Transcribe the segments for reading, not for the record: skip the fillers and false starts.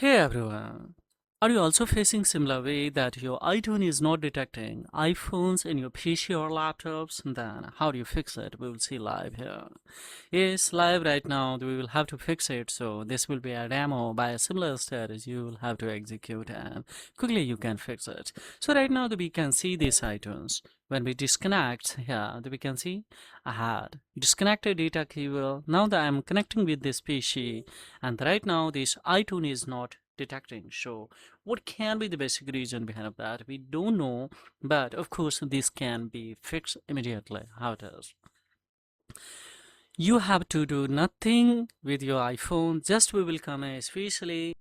Hey everyone, are you also facing similar way that your iTunes is not detecting iPhones in your PC or laptops? Then how do you fix it? We will see live here. Yes, live right now. We will have to fix it. So this will be a demo by a similar strategy you will have to execute and quickly you can fix it. So right now we can see these iTunes. When we disconnect here, we can see I had disconnected data cable. Now that I'm connecting with this PC, and right now this iTunes is not detecting. So what can be the basic reason behind that? We don't know, but of course this can be fixed immediately. How it is? You have to do nothing with your iPhone. Just we will come especially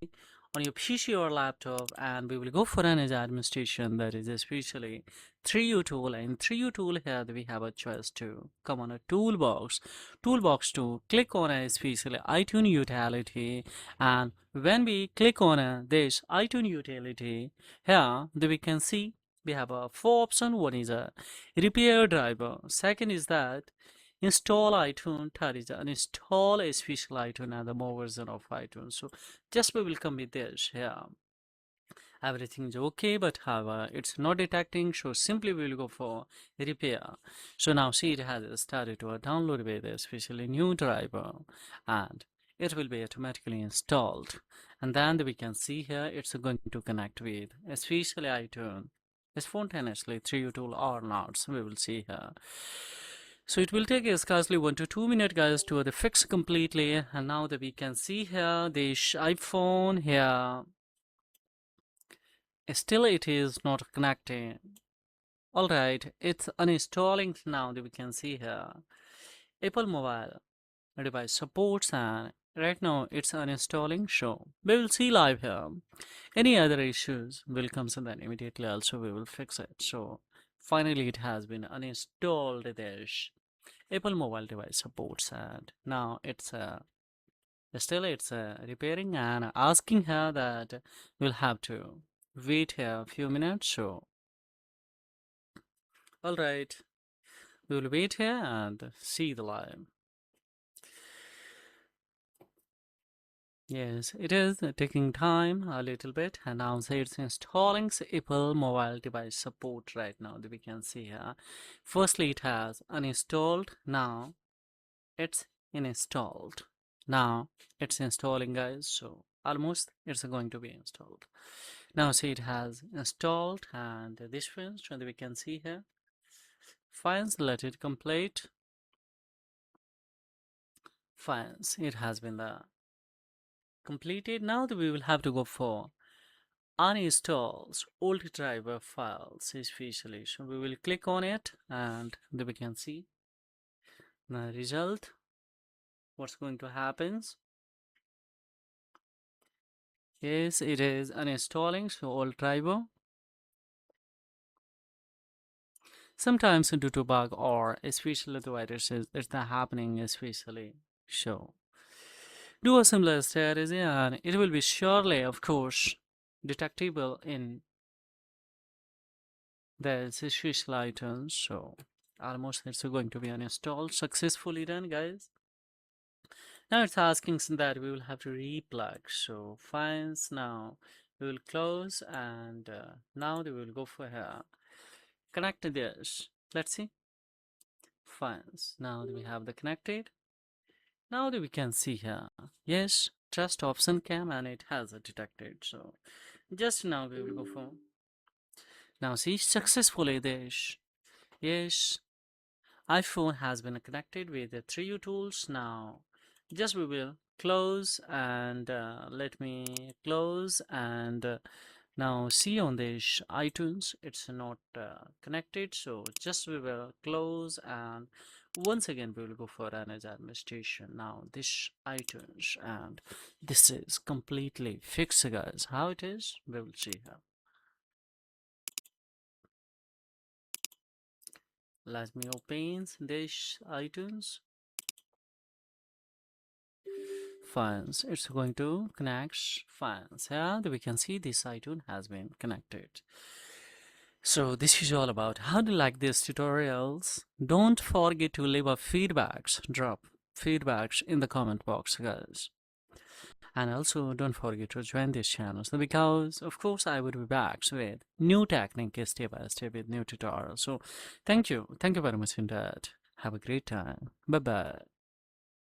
on your PC or laptop, and we will go for an administration that is especially 3U tool. And 3U tool here we have a choice to come on a toolbox to click on a especially iTunes utility. And when we click on this iTunes utility here, we can see we have a four option. One is a repair driver. Second is that install iTunes. Third is uninstall a special iTunes and the more version of iTunes. So just we will come with this here. Everything is okay, but however it's not detecting, so simply we will go for repair. So now see, it has started to download with a specially new driver, and it will be automatically installed. And then we can see here it's going to connect with especially iTunes spontaneously through your tool or not. So we will see here. So it will take us scarcely 1 to 2 minutes, guys, to the fix completely. And now that we can see here the iPhone here, still it is not connecting. All right, it's uninstalling now that we can see here. Apple mobile device supports, and right now it's uninstalling. So we will see live here. Any other issues will come, and then immediately also we will fix it. So finally it has been uninstalled. This Apple mobile device supports, and now it's repairing and asking her that we'll have to wait here a few minutes. So all right, we will wait here and see the live. Yes, it is taking time a little bit, and now it's installing Apple mobile device support right now that we can see here. Firstly, it has uninstalled. Now it's installed. Now it's installing, guys. So almost it's going to be installed. Now see, it has installed, and this one, so that we can see here. Files, let it complete. Files, it has been completed. Now that we will have to go for uninstalls old driver files especially. So we will click on it, and then we can see the result. What's going to happen? Yes, it is uninstalling, so old driver. Sometimes due to bug or especially the viruses, it's not happening especially. So do a similar strategy, and it will be surely, of course, detectable in the special items. So almost it's going to be uninstalled successfully done, guys. Now it's asking that we will have to replug. So files, now we will close, and now we will go for here. Connect this. Let's see. Files. Now we have the connected. Now that we can see here, yes, trust option cam, and it has detected. So just now we will go for. Now see, successfully this. Yes, iPhone has been connected with the 3U tools. Now just we will close, and let me close, and now see on this iTunes it's not connected, so just we will close, and once again we will go for an administration. Now this iTunes, and this is completely fixed, guys. How it is, we will see here. Let me open this iTunes. Files, it's going to connect files. Here we can see this iTunes has been connected. So this is all about how to like these tutorials. Don't forget to leave a drop feedbacks in the comment box, guys. And also, don't forget to join this channel. So because, of course, I would be back with new technique step by step with new tutorials. So thank you. Thank you very much indeed. Have a great time. Bye-bye.